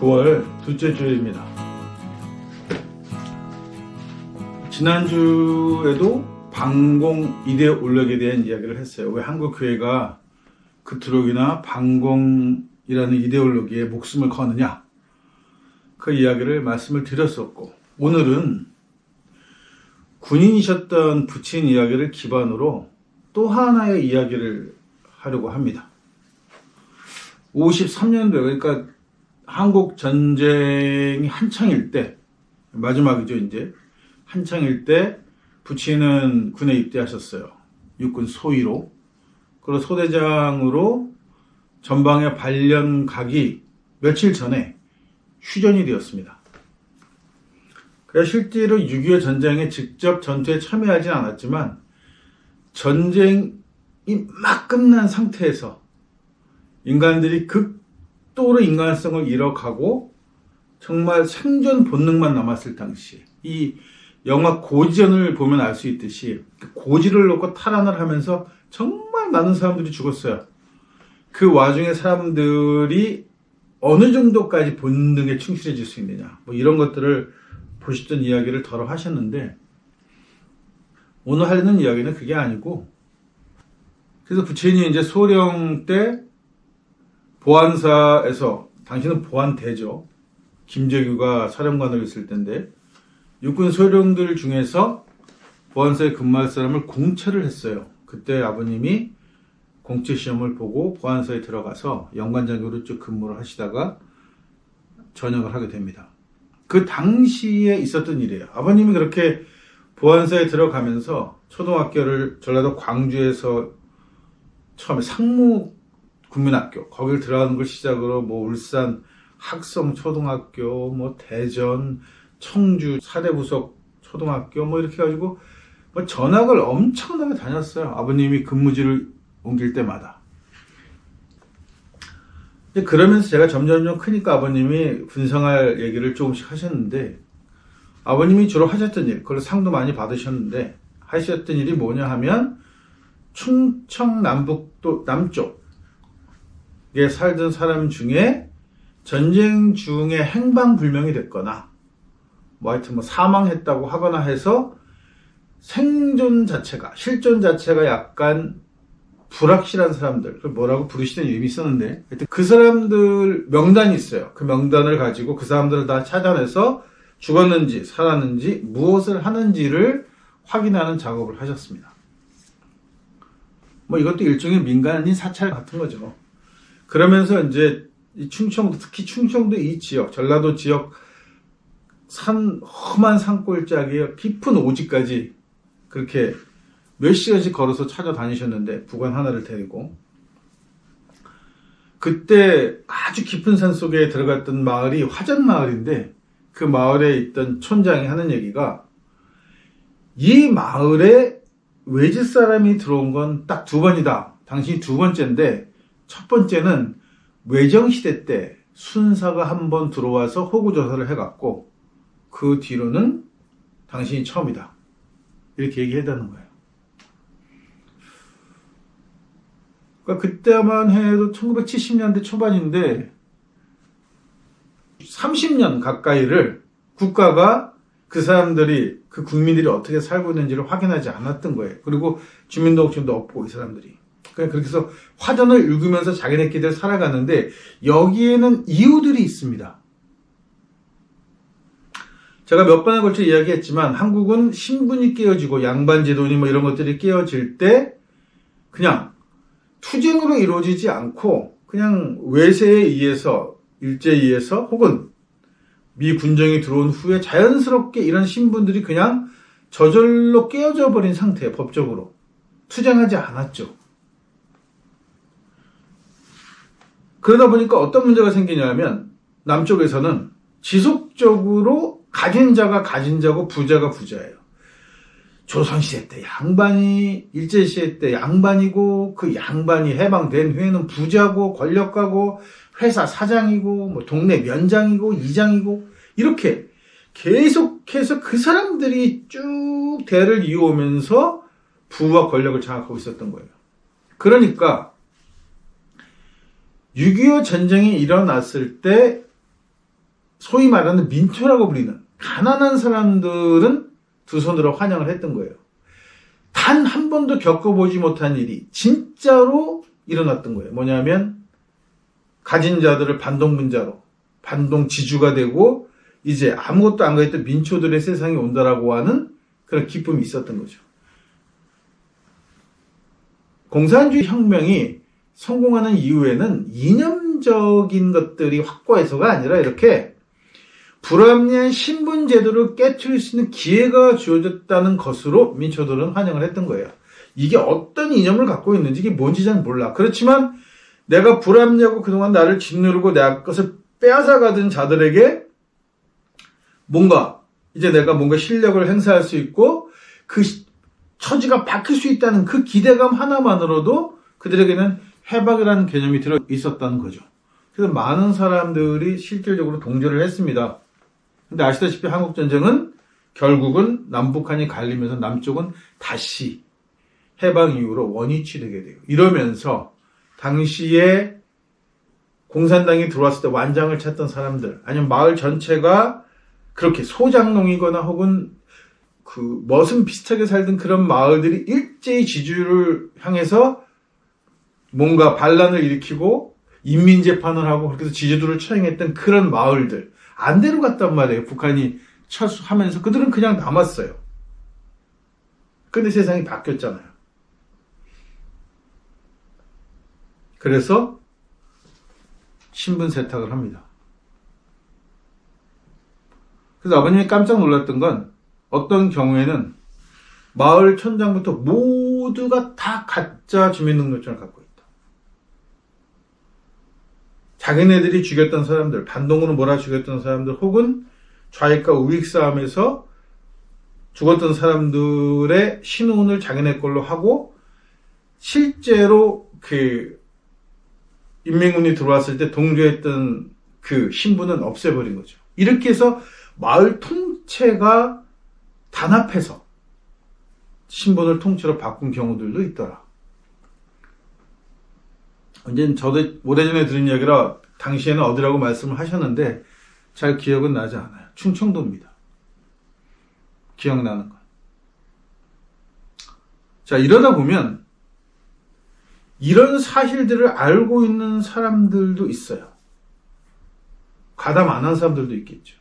9월 둘째 주일입니다. 지난주에도 반공 이데올로기에 대한 이야기를 했어요. 왜 한국 교회가 그트록이나 반공이라는 이데올로기에 목숨을 거느냐, 그 이야기를 말씀을 드렸었고, 오늘은 군인이셨던 부친 이야기를 기반으로 또 하나의 이야기를 하려고 합니다. 53년도에, 그러니까 한국 전쟁이 한창일 때, 마지막이죠, 이제. 한창일 때 부친은 군에 입대하셨어요. 육군 소위로. 그리고 소대장으로 전방에 발령 가기 며칠 전에 휴전이 되었습니다. 그래서 실제로 6.25 전쟁에 직접 전투에 참여하진 않았지만 전쟁이 막 끝난 상태에서 인간들이 극도로 인간성을 잃어가고 정말 생존 본능만 남았을 당시, 이 영화 고지전을 보면 알 수 있듯이 고지를 놓고 탈환을 하면서 정말 많은 사람들이 죽었어요. 그 와중에 사람들이 어느 정도까지 본능에 충실해질 수 있느냐, 뭐 이런 것들을 보셨던 이야기를 덜어 하셨는데, 오늘 하려는 이야기는 그게 아니고, 그래서 부친이 이제 소령 때 보안사에서, 당시는 보안대죠, 김재규가 사령관으로 있을 때인데, 육군 소령들 중에서 보안사에 근무할 사람을 공채를 했어요. 그때 아버님이 공채 시험을 보고 보안사에 들어가서 연관장교로 쭉 근무를 하시다가 전역을 하게 됩니다. 그 당시에 있었던 일이에요. 아버님이 그렇게 보안사에 들어가면서 초등학교를 전라도 광주에서 처음에 상무국민학교, 거길 들어가는 걸 시작으로 뭐 울산 학성초등학교, 뭐 대전, 청주 사대부속 초등학교 뭐 이렇게 해가지고 뭐 전학을 엄청나게 다녔어요. 아버님이 근무지를 옮길 때마다. 그러면서 제가 점점 크니까 아버님이 군생활 얘기를 조금씩 하셨는데, 아버님이 주로 하셨던 일, 그걸로 상도 많이 받으셨는데, 하셨던 일이 뭐냐 하면 충청 남북도 남쪽에 살던 사람 중에 전쟁 중에 행방불명이 됐거나 뭐 하여튼 뭐 사망했다고 하거나 해서 생존 자체가, 실존 자체가 약간 불확실한 사람들, 그걸 뭐라고 부르시는 이름이 있었는데, 하여튼 그 사람들 명단이 있어요. 그 명단을 가지고 그 사람들을 다 찾아내서 죽었는지 살았는지 무엇을 하는지를 확인하는 작업을 하셨습니다. 뭐 이것도 일종의 민간인 사찰 같은 거죠. 그러면서 이제 이 충청도, 특히 충청도 이 지역, 전라도 지역 험한 산골짜기에 깊은 오지까지 그렇게 몇 시간씩 걸어서 찾아다니셨는데, 부관 하나를 데리고. 그때 아주 깊은 산 속에 들어갔던 마을이 화전마을인데, 그 마을에 있던 촌장이 하는 얘기가, 이 마을에 외지 사람이 들어온 건 딱 두 번이다. 당신이 두 번째인데, 첫 번째는 외정시대 때 순사가 한 번 들어와서 호구조사를 해갔고, 그 뒤로는 당신이 처음이다. 이렇게 얘기했다는 거예요. 그러니까 그때만 해도 1970년대 초반인데 30년 가까이를 국가가 그 사람들이, 그 국민들이 어떻게 살고 있는지를 확인하지 않았던 거예요. 그리고 주민등록증도 없고, 이 사람들이. 그렇게 해서 화전을 읽으면서 자기네끼리 살아가는데, 여기에는 이유들이 있습니다. 제가 몇 번에 걸쳐 이야기했지만, 한국은 신분이 깨어지고 양반제도니 뭐 이런 것들이 깨어질 때 그냥 투쟁으로 이루어지지 않고 그냥 외세에 의해서, 일제에 의해서, 혹은 미 군정이 들어온 후에 자연스럽게 이런 신분들이 그냥 저절로 깨어져 버린 상태예요. 법적으로 투쟁하지 않았죠. 그러다 보니까 어떤 문제가 생기냐면, 남쪽에서는 지속적으로 가진 자가 가진 자고 부자가 부자예요. 조선시대 때 양반이, 일제시대 때 양반이고, 그 양반이 해방된 후에는 부자고 권력가고 회사 사장이고 뭐 동네 면장이고 이장이고, 이렇게 계속해서 그 사람들이 쭉 대를 이어오면서 부와 권력을 장악하고 있었던 거예요. 그러니까 6.25 전쟁이 일어났을 때 소위 말하는 민초라고 불리는 가난한 사람들은 두 손으로 환영을 했던 거예요. 단 한 번도 겪어보지 못한 일이 진짜로 일어났던 거예요. 뭐냐면 가진 자들을 반동분자로, 반동지주가 되고 이제 아무것도 안 가있던 민초들의 세상이 온다라고 하는 그런 기쁨이 있었던 거죠. 공산주의 혁명이 성공하는 이후에는 이념적인 것들이 확고해서가 아니라 이렇게 불합리한 신분 제도를 깨트릴 수 있는 기회가 주어졌다는 것으로 민초들은 환영을 했던 거예요. 이게 어떤 이념을 갖고 있는지 이게 뭔지 잘 몰라. 그렇지만 내가 불합리하고 그동안 나를 짓누르고 내 것을 빼앗아가던 자들에게 이제 내가 뭔가 실력을 행사할 수 있고 그 처지가 바뀔 수 있다는 그 기대감 하나만으로도 그들에게는 해방이라는 개념이 들어 있었다는 거죠. 그래서 많은 사람들이 실질적으로 동조를 했습니다. 근데 아시다시피 한국전쟁은 결국은 남북한이 갈리면서 남쪽은 다시 해방 이후로 원위치 되게 돼요. 이러면서 당시에 공산당이 들어왔을 때 완장을 찾던 사람들, 아니면 마을 전체가 그렇게 소장농이거나 혹은 그 머슴 비슷하게 살던 그런 마을들이 일제히 지주를 향해서 뭔가 반란을 일으키고 인민재판을 하고 그렇게 해서 지주들을 처형했던 그런 마을들 안 데려갔단 말이에요. 북한이 철수하면서 그들은 그냥 남았어요. 근데 세상이 바뀌었잖아요. 그래서 신분 세탁을 합니다. 그래서 아버님이 깜짝 놀랐던 건 어떤 경우에는 마을 촌장부터 모두가 다 가짜 주민등록증을 갖고 있다. 자기네들이 죽였던 사람들, 반동으로 몰아 죽였던 사람들, 혹은 좌익과 우익 싸움에서 죽었던 사람들의 신원을 자기네 걸로 하고 실제로 그 인민군이 들어왔을 때 동조했던 그 신분은 없애버린 거죠. 이렇게 해서 마을 통째가 단합해서 신분을 통째로 바꾼 경우들도 있더라. 이제 저도 오래전에 들은 이야기라 당시에는 어디라고 말씀을 하셨는데 잘 기억은 나지 않아요. 충청도입니다. 기억나는 건. 자, 이러다 보면 이런 사실들을 알고 있는 사람들도 있어요. 가담 안 한 사람들도 있겠죠.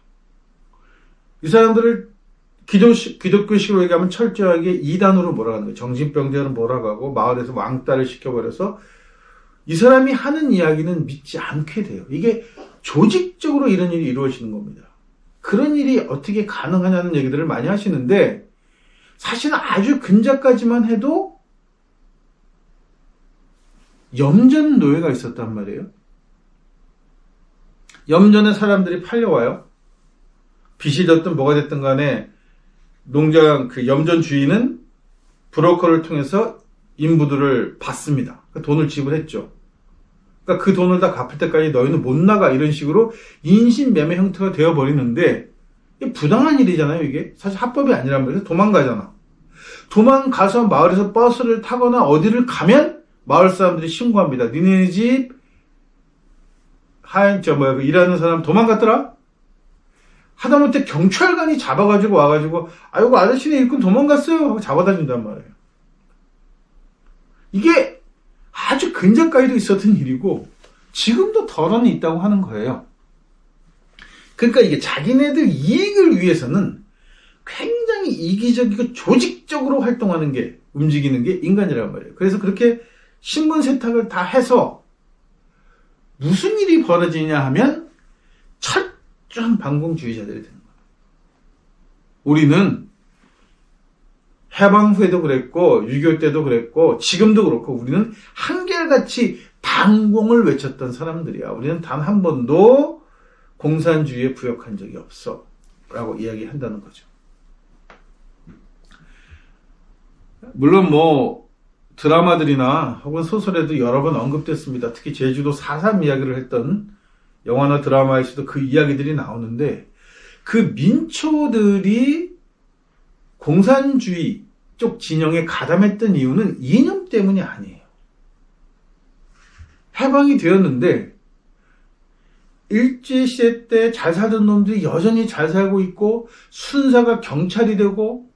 이 사람들을 기독교식으로 얘기하면 철저하게 이단으로 몰아가는 거예요. 정신병자로 몰아가고 마을에서 왕따를 시켜버려서 이 사람이 하는 이야기는 믿지 않게 돼요. 이게 조직적으로 이런 일이 이루어지는 겁니다. 그런 일이 어떻게 가능하냐는 얘기들을 많이 하시는데 사실은 아주 근작까지만 해도 염전 노예가 있었단 말이에요. 염전에 사람들이 팔려와요. 빚이 졌든 뭐가 됐든 간에 농장 그 염전 주인은 브로커를 통해서 인부들을 받습니다. 돈을 지불했죠. 그러니까 그 돈을 다 갚을 때까지 너희는 못 나가 이런 식으로 인신매매 형태가 되어버리는데 이게 부당한 일이잖아요. 이게 사실 합법이 아니란 말이에요. 도망가잖아. 도망가서 마을에서 버스를 타거나 어디를 가면 마을 사람들이 신고합니다. 니네 집 일하는 사람 도망갔더라? 하다못해 경찰관이 잡아가지고 와가지고 아이고 아저씨네 일꾼 도망갔어요 하고 잡아다 준단 말이에요. 이게 아주 근작까지도 있었던 일이고 지금도 덜어는 있다고 하는 거예요. 그러니까 이게 자기네들 이익을 위해서는 굉장히 이기적이고 조직적으로 활동하는 게 움직이는 게 인간이란 말이에요. 그래서 그렇게 신분 세탁을 다 해서 무슨 일이 벌어지냐 하면 철저한 반공주의자들이 되는 거예요. 우리는 해방 후에도 그랬고 6.25 때도 그랬고 지금도 그렇고 우리는 한결같이 반공을 외쳤던 사람들이야. 우리는 단 한 번도 공산주의에 부역한 적이 없어 라고 이야기한다는 거죠. 물론 뭐 드라마들이나 혹은 소설에도 여러 번 언급됐습니다. 특히 제주도 4.3 이야기를 했던 영화나 드라마에서도 그 이야기들이 나오는데 그 민초들이 공산주의 쪽 진영에 가담했던 이유는 이념 때문이 아니에요. 해방이 되었는데 일제시대 때 잘 살던 놈들이 여전히 잘 살고 있고, 순사가 경찰이 되고,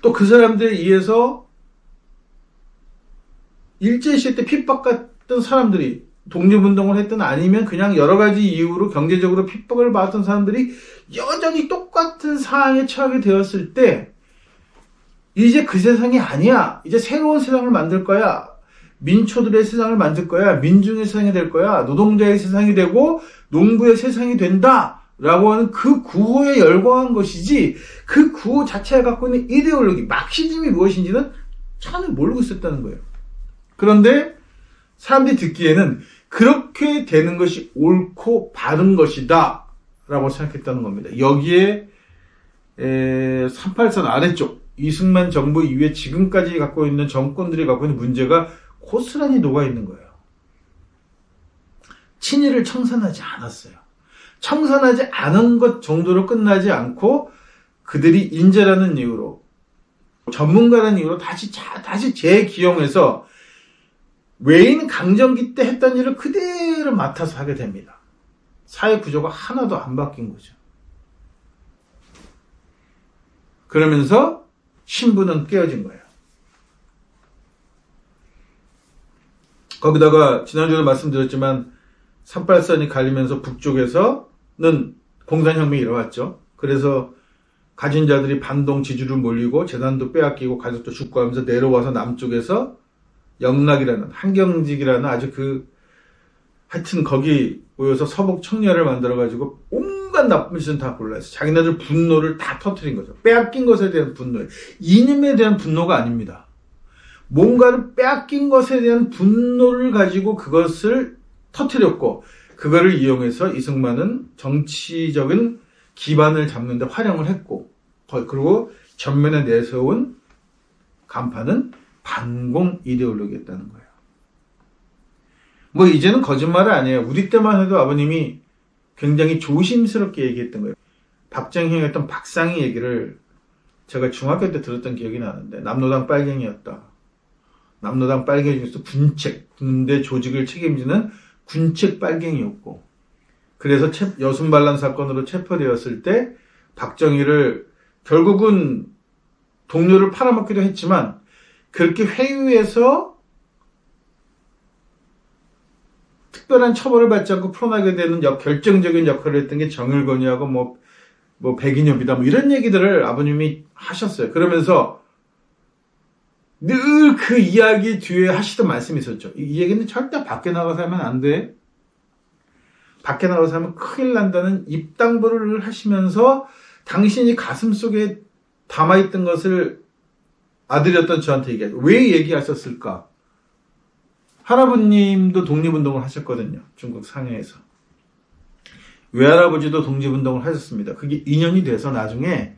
또 그 사람들에 의해서 일제시대 때 핍박받던 사람들이, 독립운동을 했든 아니면 그냥 여러 가지 이유로 경제적으로 핍박을 받았던 사람들이 여전히 똑같은 상황에 처하게 되었을 때, 이제 그 세상이 아니야. 이제 새로운 세상을 만들 거야. 민초들의 세상을 만들 거야. 민중의 세상이 될 거야. 노동자의 세상이 되고 농부의 세상이 된다. 라고 하는 그 구호에 열광한 것이지, 그 구호 자체가 갖고 있는 이데올로기, 막시즘이 무엇인지는 전혀 모르고 있었다는 거예요. 그런데 사람들이 듣기에는 그렇게 되는 것이 옳고 바른 것이다 라고 생각했다는 겁니다. 여기에 383 아래쪽 이승만 정부 이후에 지금까지 갖고 있는 정권들이 갖고 있는 문제가 고스란히 녹아있는 거예요. 친일을 청산하지 않았어요. 청산하지 않은 것 정도로 끝나지 않고 그들이 인재라는 이유로, 전문가라는 이유로 다시 재기용해서 외인 강점기 때 했던 일을 그대로 맡아서 하게 됩니다. 사회 구조가 하나도 안 바뀐 거죠. 그러면서 신부는 깨어진 거예요. 거기다가 지난주에도 말씀드렸지만 383이 갈리면서 북쪽에서는 공산혁명이 일어났죠. 그래서 가진 자들이 반동 지주를 몰리고 재산도 빼앗기고 가족도 죽고 하면서 내려와서 남쪽에서 영락이라는, 한경직이라는 아주 하여튼 거기 모여서 서북 청년을 만들어가지고 온갖 나쁜 짓은 다 골라서 자기네들 분노를 다 터뜨린 거죠. 빼앗긴 것에 대한 분노, 이념에 대한 분노가 아닙니다. 뭔가를 빼앗긴 것에 대한 분노를 가지고 그것을 터뜨렸고, 그거를 이용해서 이승만은 정치적인 기반을 잡는 데 활용을 했고, 그리고 전면에 내세운 간판은 반공 이데올로기였다는 거예요. 뭐 이제는 거짓말이 아니에요. 우리 때만 해도 아버님이 굉장히 조심스럽게 얘기했던 거예요. 박정희가 했던 박상희 얘기를 제가 중학교 때 들었던 기억이 나는데, 남로당 빨갱이였다. 남로당 빨갱이 중에서 군대 조직을 책임지는 군책 빨갱이였고, 그래서 여순반란 사건으로 체포되었을 때 박정희를 결국은 동료를 팔아먹기도 했지만, 그렇게 회유해서 특별한 처벌을 받지 않고 풀어나게 되는 결정적인 역할을 했던 게 정일건이하고 뭐 백인엽이다, 뭐 이런 얘기들을 아버님이 하셨어요. 그러면서 늘 그 이야기 뒤에 하시던 말씀이 있었죠. 이 얘기는 절대 밖에 나가서 하면 안 돼. 밖에 나가서 하면 큰일 난다는 입당부를 하시면서 당신이 가슴속에 담아있던 것을 아들이었던 저한테 얘기하죠. 왜 얘기하셨을까? 할아버님도 독립운동을 하셨거든요. 중국 상해에서. 외할아버지도 독립운동을 하셨습니다. 그게 2년이 돼서 나중에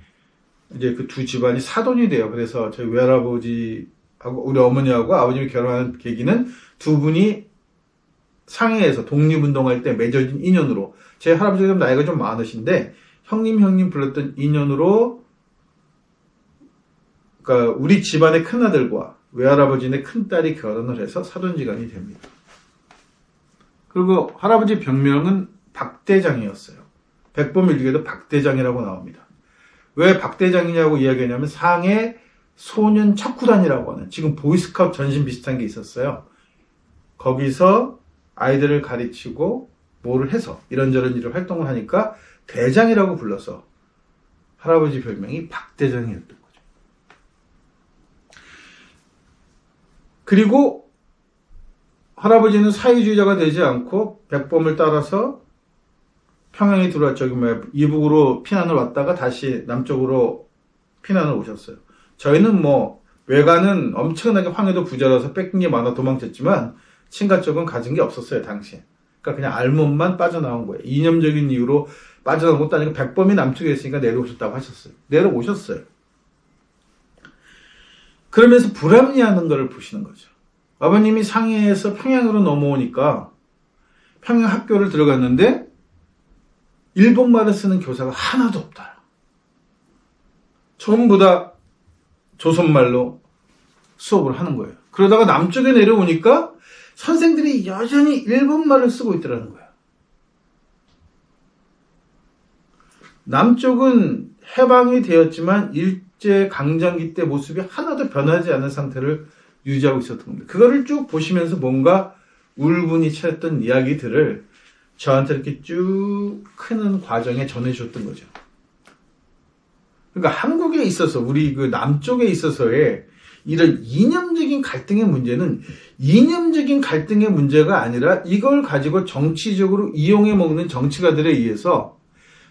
이제 그 두 집안이 사돈이 돼요. 그래서 저희 외할아버지하고 우리 어머니하고 아버님이 결혼하는 계기는 두 분이 상해에서 독립운동할 때 맺어진 인연으로, 제 할아버지가 나이가 좀 많으신데 형님 불렀던 인연으로, 그러니까 우리 집안의 큰아들과 외할아버지의 큰딸이 결혼을 해서 사돈지간이 됩니다. 그리고 할아버지 병명은 박대장이었어요. 백범일기에도 박대장이라고 나옵니다. 왜 박대장이냐고 이야기하냐면 상해 소년 척구단이라고 하는, 지금 보이스카우트 전신 비슷한 게 있었어요. 거기서 아이들을 가르치고 뭐를 해서 이런저런 일을 활동을 하니까 대장이라고 불러서 할아버지 별명이 박대장이었던 거죠. 그리고 할아버지는 사회주의자가 되지 않고 백범을 따라서 평양에 들어왔죠. 이북으로 피난을 왔다가 다시 남쪽으로 피난을 오셨어요. 저희는 뭐 외가는 엄청나게 황해도 부자라서 뺏긴 게 많아 도망쳤지만 친가 쪽은 가진 게 없었어요, 당시에. 그러니까 그냥 알몸만 빠져나온 거예요. 이념적인 이유로 빠져나온 것도 아니고 백범이 남쪽에 있으니까 내려오셨다고 하셨어요. 내려오셨어요. 그러면서 불합리하는 것을 보시는 거죠. 아버님이 상해에서 평양으로 넘어오니까 평양 학교를 들어갔는데 일본말을 쓰는 교사가 하나도 없다. 전부 다 조선말로 수업을 하는 거예요. 그러다가 남쪽에 내려오니까 선생들이 여전히 일본말을 쓰고 있더라는 거예요. 남쪽은 해방이 되었지만 일제강점기 때 모습이 하나도 변하지 않은 상태를 유지하고 있었던 겁니다. 그거를 쭉 보시면서 뭔가 울분이 차였던 이야기들을 저한테 이렇게 쭉 크는 과정에 전해주셨던 거죠. 그러니까 한국에 있어서 우리 그 남쪽에 있어서의 이런 이념적인 갈등의 문제는 이념적인 갈등의 문제가 아니라 이걸 가지고 정치적으로 이용해 먹는 정치가들에 의해서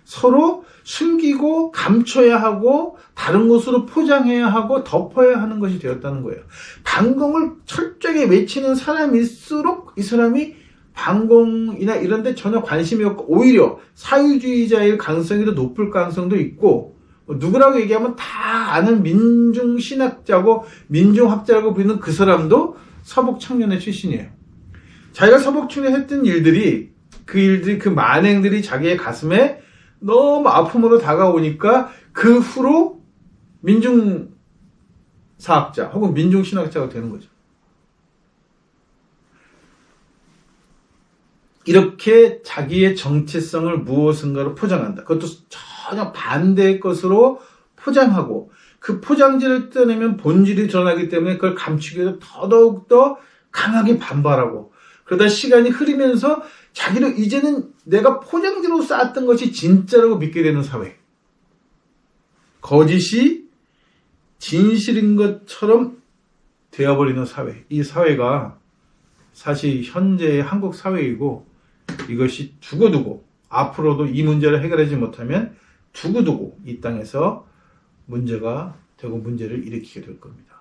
서로 숨기고 감춰야 하고 다른 곳으로 포장해야 하고 덮어야 하는 것이 되었다는 거예요. 반공을 철저하게 외치는 사람일수록 이 사람이 반공이나 이런 데 전혀 관심이 없고 오히려 사회주의자일 가능성이 더 높을 가능성도 있고 누구라고 얘기하면 다 아는 민중신학자고 민중학자라고 부르는 그 사람도 서북청년회 출신이에요. 자기가 서북청년에 했던 일들이 그 만행들이 자기의 가슴에 너무 아픔으로 다가오니까 그 후로 민중사학자 혹은 민중신학자가 되는 거죠. 이렇게 자기의 정체성을 무엇인가로 포장한다. 그것도 전혀 반대의 것으로 포장하고 그 포장지를 떼내면 본질이 드러나기 때문에 그걸 감추기 위해서 더더욱더 강하게 반발하고 그러다 시간이 흐르면서 자기를 이제는 내가 포장지로 쌓았던 것이 진짜라고 믿게 되는 사회. 거짓이 진실인 것처럼 되어버리는 사회. 이 사회가 사실 현재의 한국 사회이고 이것이 두고두고 앞으로도 이 문제를 해결하지 못하면 두고두고 이 땅에서 문제가 되고 문제를 일으키게 될 겁니다.